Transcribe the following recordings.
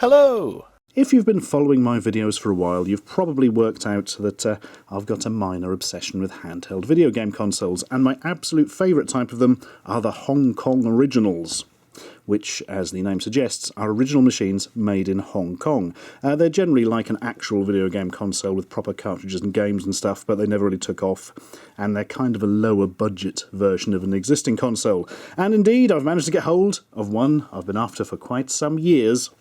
Hello! If you've been following my videos for a while, you've probably worked out that I've got a minor obsession with handheld video game consoles, and my absolute favourite type of them are the Hong Kong originals, which, as the name suggests, are original machines made in Hong Kong. They're generally like an actual video game console with proper cartridges and games and stuff, but they never really took off, and they're kind of a lower budget version of an existing console. And indeed, I've managed to get hold of one I've been after for quite some years.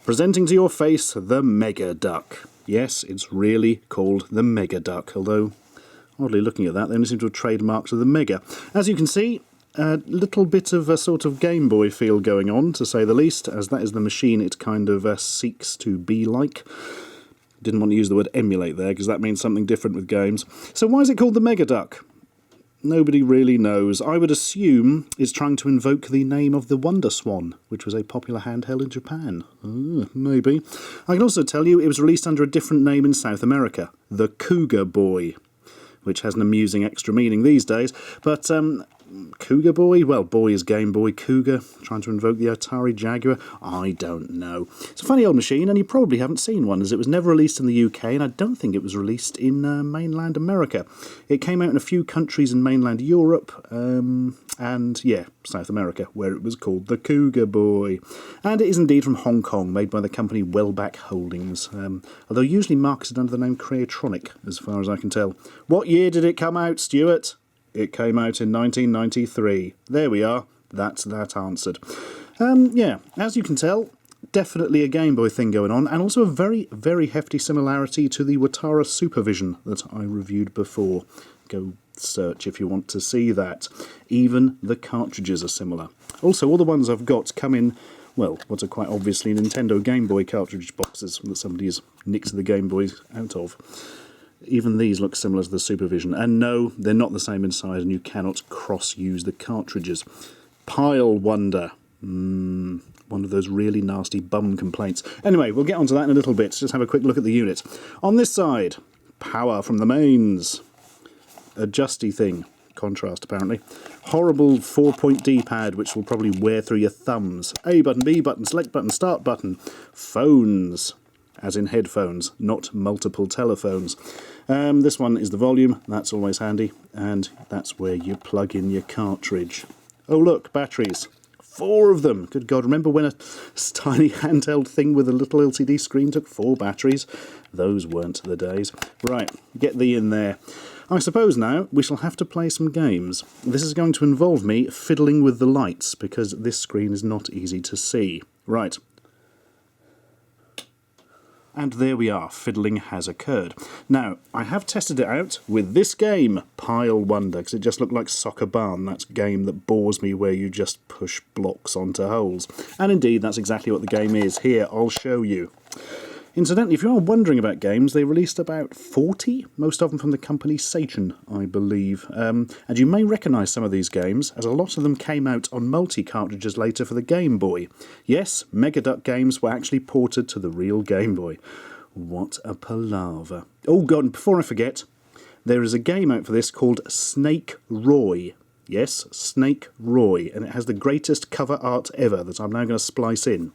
Presenting to your face the Mega Duck. Yes, it's really called the Mega Duck, although, oddly looking at that, they only seem to have trademarked the Mega. As you can see, a little bit of a sort of Game Boy feel going on, to say the least, as that is the machine it kind of seeks to be like. Didn't want to use the word emulate there, because that means something different with games. So why is it called the Mega Duck? Nobody really knows. I would assume it's trying to invoke the name of the Wonder Swan, which was a popular handheld in Japan. Maybe. I can also tell you it was released under a different name in South America, the Cougar Boy, which has an amusing extra meaning these days. But, Cougar Boy? Well, boy is Game Boy. Cougar, trying to invoke the Atari Jaguar? I don't know. It's a funny old machine, and you probably haven't seen one, as it was never released in the UK, and I don't think it was released in mainland America. It came out in a few countries in mainland Europe, and, yeah, South America, where it was called the Cougar Boy. And it is indeed from Hong Kong, made by the company Wellback Holdings, although usually marketed under the name Creatronic, as far as I can tell. What year did it come out, Stuart? It came out in 1993. There we are. That's that answered. Yeah, as you can tell, definitely a Game Boy thing going on, and also a very, very hefty similarity to the Watara Supervision that I reviewed before. Go search if you want to see that. Even the cartridges are similar. Also, all the ones I've got come in, well, what are quite obviously Nintendo Game Boy cartridge boxes that somebody has nicked the Game Boys out of. Even these look similar to the Supervision, and no, they're not the same inside, and you cannot cross-use the cartridges. Pile Wonder. One of those really nasty bum complaints. Anyway, we'll get onto that in a little bit. Just have a quick look at the unit. On this side, power from the mains. Adjusty thing. Contrast, apparently. Horrible 4-point D-pad, which will probably wear through your thumbs. A button, B button, select button, start button. Phones. As in headphones, not multiple telephones. This one is the volume, that's always handy, and that's where you plug in your cartridge. Oh look, batteries. 4 of them! Good God, remember when a tiny handheld thing with a little LCD screen took 4 batteries? Those weren't the days. Right, get thee in there. I suppose now we shall have to play some games. This is going to involve me fiddling with the lights, because this screen is not easy to see. Right. And there we are, fiddling has occurred. Now, I have tested it out with this game, Pile Wonder, because it just looked like Soccer Barn, that game that bores me where you just push blocks onto holes. And indeed, that's exactly what the game is. Here, I'll show you. Incidentally, if you are wondering about games, they released about 40, most of them from the company Sachin, I believe. And you may recognise some of these games, as a lot of them came out on multi-cartridges later for the Game Boy. Yes, Mega Duck games were actually ported to the real Game Boy. What a palaver. Oh God, and before I forget, there is a game out for this called Snake Roy. Yes, Snake Roy, and it has the greatest cover art ever that I'm now going to splice in.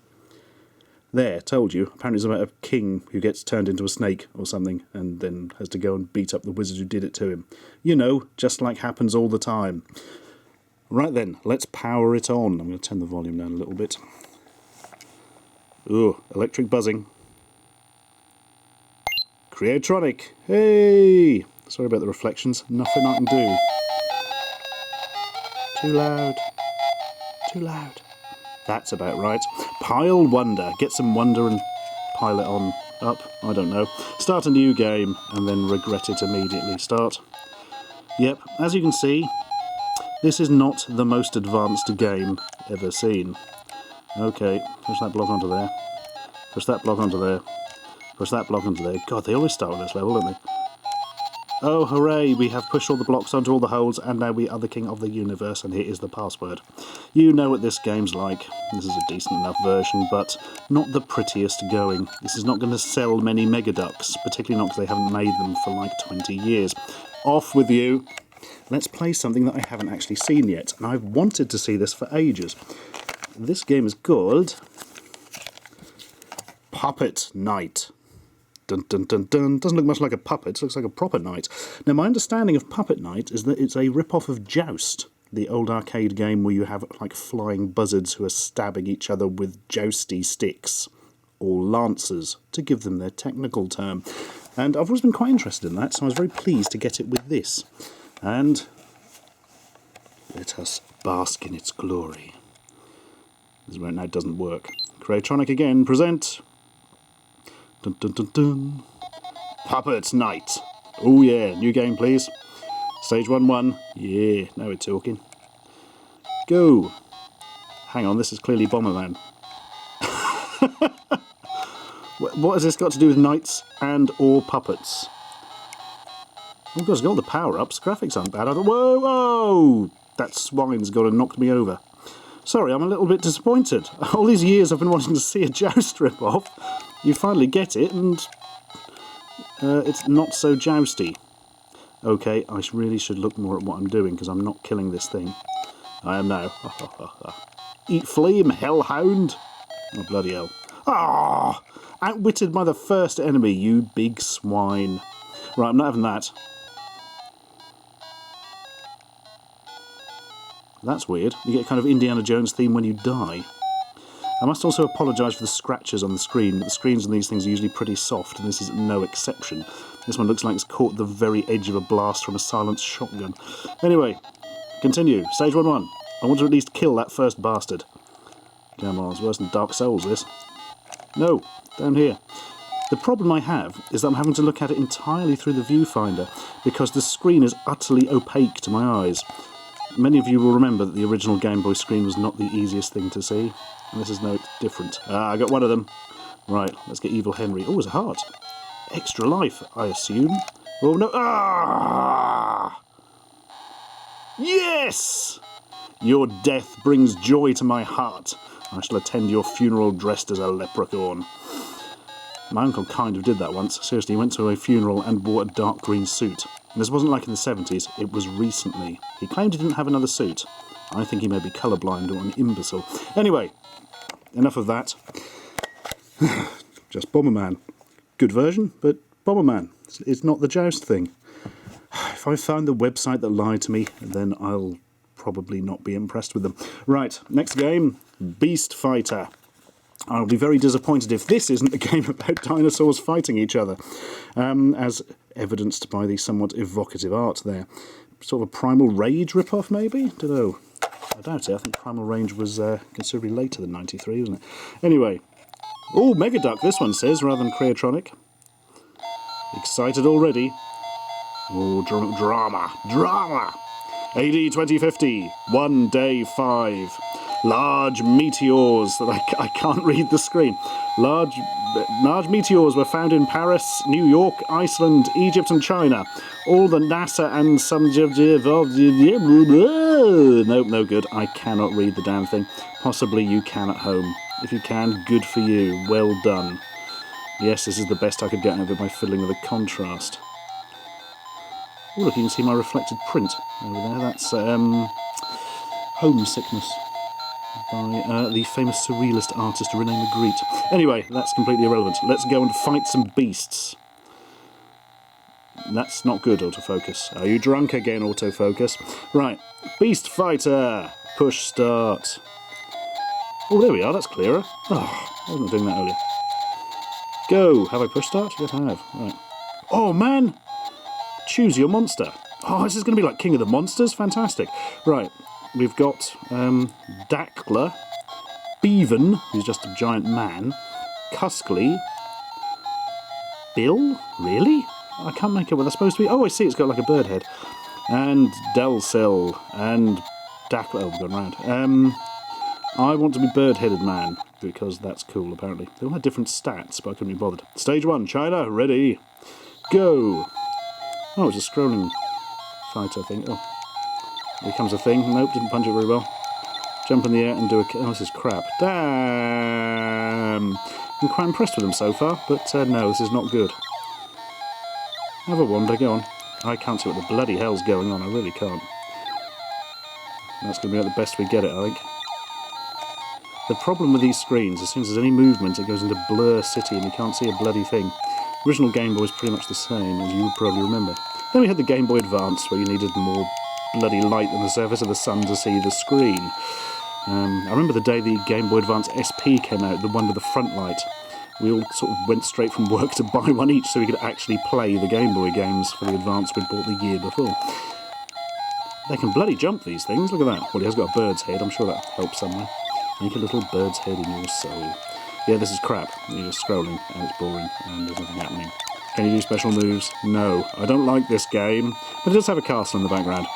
There, told you. Apparently it's about a king who gets turned into a snake or something and then has to go and beat up the wizard who did it to him. You know, just like happens all the time. Right then, let's power it on. I'm going to turn the volume down a little bit. Ooh, electric buzzing. Creatronic. Hey! Sorry about the reflections. Nothing I can do. Too loud. Too loud. That's about right. Pile Wonder. Get some wonder and pile it on up. I don't know. Start a new game and then regret it immediately. Start. Yep, as you can see, this is not the most advanced game ever seen. Okay, push that block onto there. Push that block onto there. Push that block onto there. God, they always start on this level, don't they? Oh, hooray, we have pushed all the blocks onto all the holes, and now we are the king of the universe, and here is the password. You know what this game's like. This is a decent enough version, but not the prettiest going. This is not going to sell many Mega Ducks, particularly not because they haven't made them for like 20 years. Off with you. Let's play something that I haven't actually seen yet, and I've wanted to see this for ages. This game is called Puppet Night. Dun dun dun dun. Doesn't look much like a puppet, looks like a proper knight. Now, my understanding of Puppet Night is that it's a rip-off of Joust, the old arcade game where you have like flying buzzards who are stabbing each other with jousty sticks, or lancers, to give them their technical term. And I've always been quite interested in that, so I was very pleased to get it with this. And let us bask in its glory. This right now doesn't work. Creatronic again, present. Dun dun dun dun. Puppet Night. Oh yeah, new game please. Stage 1-1. Yeah, now we're talking. Go. Hang on, this is clearly Bomberman. What has this got to do with knights and or puppets? Oh god, it's got all the power-ups. Graphics aren't bad. I thought, whoa, whoa! That swine's gone and knocked me over. Sorry, I'm a little bit disappointed. All these years I've been wanting to see a Joust rip-off. You finally get it, and it's not so jousty. Okay, I really should look more at what I'm doing, because I'm not killing this thing. I am now. Eat flame, hellhound! Oh, bloody hell. Ah! Outwitted by the first enemy, you big swine. Right, I'm not having that. That's weird. You get a kind of Indiana Jones theme when you die. I must also apologise for the scratches on the screen, but the screens on these things are usually pretty soft, and this is no exception. This one looks like it's caught the very edge of a blast from a silenced shotgun. Anyway, continue. Stage 1-1. I want to at least kill that first bastard. Come on, it's worse than Dark Souls, this. No, down here. The problem I have is that I'm having to look at it entirely through the viewfinder, because the screen is utterly opaque to my eyes. Many of you will remember that the original Game Boy screen was not the easiest thing to see, and this is no different. Ah, I got one of them. Right, let's get Evil Henry. Oh, it's a heart. Extra life, I assume. Oh, no. Ah! Yes! Your death brings joy to my heart. I shall attend your funeral dressed as a leprechaun. My uncle kind of did that once. Seriously, he went to a funeral and wore a dark green suit. And this wasn't like in the 70s, it was recently. He claimed he didn't have another suit. I think he may be colourblind or an imbecile. Anyway, enough of that. Just Bomberman. Good version, but Bomberman. It's not the Joust thing. If I found the website that lied to me, then I'll probably not be impressed with them. Right, next game, Beast Fighter. I'll be very disappointed if this isn't a game about dinosaurs fighting each other, as evidenced by the somewhat evocative art there. Sort of a Primal Rage rip-off, maybe? Don't know. I doubt it. I think Primal Rage was considerably later than 93, wasn't it? Anyway. Oh, Mega Duck, this one says, rather than Creatronic. Excited already. Oh, drama. Drama! AD 2050, 1 day 5. Large meteors, that I can't read the screen. Large meteors were found in Paris, New York, Iceland, Egypt and China. All the NASA and some... Nope, no good. I cannot read the damn thing. Possibly you can at home. If you can, good for you. Well done. Yes, this is the best I could get out of it by fiddling with a contrast. Oh, look, you can see my reflected print over there. That's Homesickness by the famous surrealist artist Rene Magritte. Anyway, that's completely irrelevant. Let's go and fight some beasts. That's not good, autofocus. Are you drunk again, autofocus? Right, Beast Fighter! Push start. Oh, there we are, that's clearer. Oh, I wasn't doing that earlier. Go! Have I push start? Yes, I have. Right. Oh, man! Choose your monster. Oh, this is going to be like King of the Monsters? Fantastic. Right, we've got Dackler, Beaven, who's just a giant man, Cuskly, Bill? Really? I can't make out what they're supposed to be. Oh, I see, it's got like a bird head. And Delcel, and Dackler. Oh, we've gone round. I want to be bird-headed man, because that's cool, apparently. They all had different stats, but I couldn't be bothered. Stage 1, China, ready, go! Oh, it's a scrolling fighter thing. Oh, here comes a thing. Nope, didn't punch it very well. Jump in the air and do a... Oh, this is crap. Damn! I'm quite impressed with them so far, but no, this is not good. Have a wander, go on. I can't see what the bloody hell's going on, I really can't. That's going to be like the best we get it, I think. The problem with these screens, as soon as there's any movement, it goes into Blur City and you can't see a bloody thing. The original Game Boy is pretty much the same, as you would probably remember. Then we had the Game Boy Advance, where you needed more bloody light than the surface of the sun to see the screen. I remember the day the Game Boy Advance SP came out, the one with the front light. We all sort of went straight from work to buy one each so we could actually play the Game Boy games for the Advance we'd bought the year before. They can bloody jump, these things, look at that. Well, he has got a bird's head, I'm sure that helps somewhere. Make a little bird's head in your soul. Yeah, this is crap. You're just scrolling and it's boring and there's nothing happening. Can you do special moves? No. I don't like this game, but it does have a castle in the background.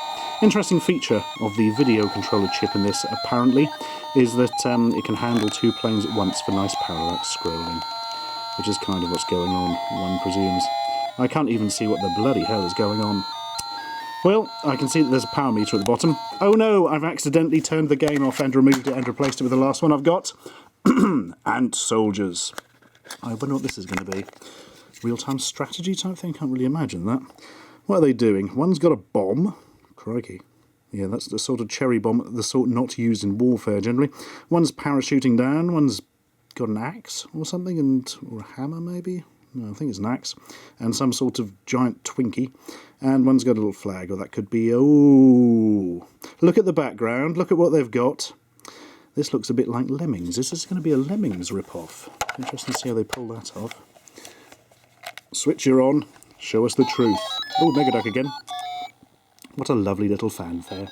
Interesting feature of the video controller chip in this, apparently, is that it can handle 2 planes at once for nice parallax scrolling, which is kind of what's going on, one presumes. I can't even see what the bloody hell is going on. Well, I can see that there's a power meter at the bottom. Oh no, I've accidentally turned the game off and removed it and replaced it with the last one I've got. Ant soldiers. I wonder what this is going to be. Real-time strategy type thing? Can't really imagine that. What are they doing? One's got a bomb. Crikey. Yeah, that's the sort of cherry bomb, the sort not used in warfare generally. One's parachuting down, one's got an axe or something, or a hammer maybe? No, I think it's an axe. And some sort of giant Twinkie. And one's got a little flag, or that could be... Oh! Look at the background, look at what they've got. This looks a bit like Lemmings. This is going to be a Lemmings rip-off. Interesting to see how they pull that off. Switch her on, show us the truth. Oh, Mega Duck again. What a lovely little fanfare.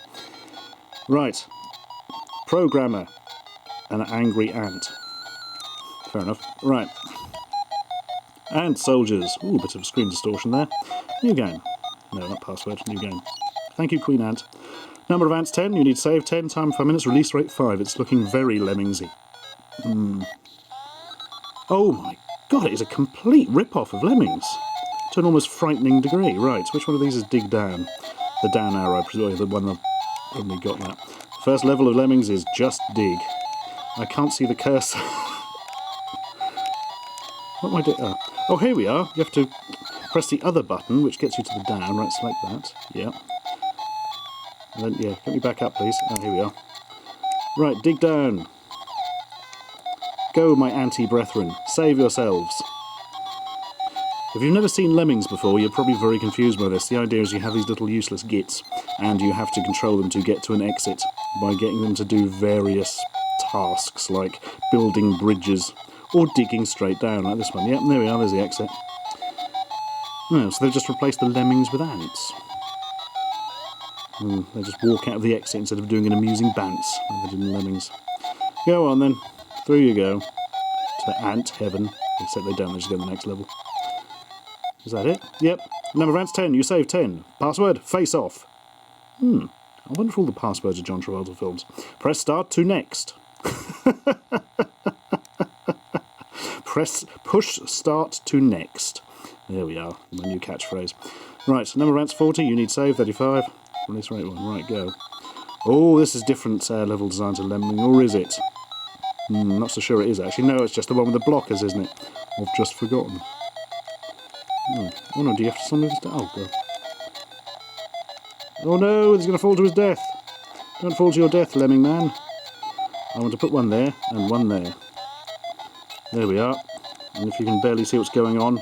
Right. Programmer. An angry ant. Fair enough. Right. Ant soldiers. Ooh, bit of screen distortion there. New game. No, not password. New game. Thank you, Queen Ant. Number of ants 10. You need save 10. Time 5 minutes. Release rate 5. It's looking very Lemmingsy. Oh my god, it is a complete rip-off of Lemmings. To an almost frightening degree. Right, which one of these is dig down? The down arrow, presumably the one I've only got that. First level of Lemmings is just dig. I can't see the cursor. What am I doing? Oh, here we are. You have to press the other button, which gets you to the down. Right, select that. Yeah. And then, yeah, get me back up, please. Oh, here we are. Right, dig down. Go, my anti-brethren. Save yourselves. If you've never seen Lemmings before, you're probably very confused by this. The idea is you have these little useless gits, and you have to control them to get to an exit by getting them to do various tasks, like building bridges, or digging straight down, like this one. Yep, there we are, there's the exit. Oh, so they've just replaced the Lemmings with ants. They just walk out of the exit instead of doing an amusing bounce, like they did in Lemmings. Go on then, through you go, to Ant Heaven, except they don't, they just go to the next level. Is that it? Yep. Number of ants 10, you save 10. Password, face off. I wonder if all the passwords are John Travolta films. Press start to next. Push start to next. There we are, my new catchphrase. Right, number of ants 40, you need save 35. Release rate 1, right, go. Oh, this is different level design to Lemming, or is it? Not so sure it is actually. No, it's just the one with the blockers, isn't it? I've just forgotten. Oh no, do you have to summon this down? Oh god. Oh no, he's going to fall to his death. Don't fall to your death, Lemming man. I want to put one there, and one there. There we are. And if you can barely see what's going on,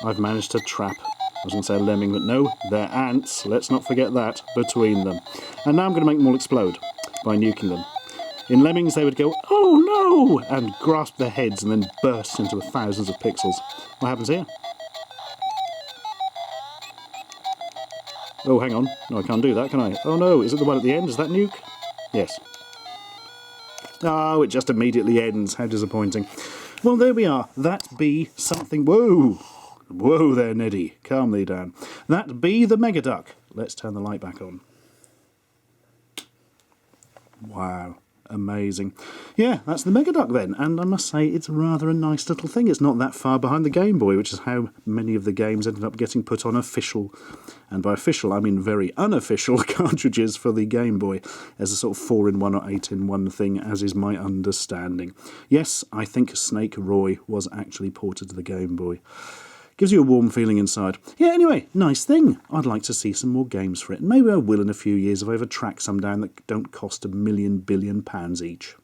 I've managed to trap. I was going to say a lemming, but no, they're ants. Let's not forget that, between them. And now I'm going to make them all explode by nuking them. In Lemmings, they would go, oh no, and grasp their heads and then burst into thousands of pixels. What happens here? Oh, hang on. No, I can't do that, can I? Oh no, is it the one at the end? Is that nuke? Yes. Oh, it just immediately ends. How disappointing. Well, there we are. That be something... Whoa! Whoa there, Neddy. Calm thee down. That be the Mega Duck. Let's turn the light back on. Wow. Amazing. Yeah, that's the Mega Duck then, and I must say it's rather a nice little thing. It's not that far behind the Game Boy, which is how many of the games ended up getting put on official, and by official I mean very unofficial, cartridges for the Game Boy, as a sort of 4-in-1 or 8-in-1 thing, as is my understanding. Yes, I think Snake Roy was actually ported to the Game Boy. Gives you a warm feeling inside. Yeah, anyway, nice thing. I'd like to see some more games for it. Maybe I will in a few years if I ever track some down that don't cost £1 million billion each.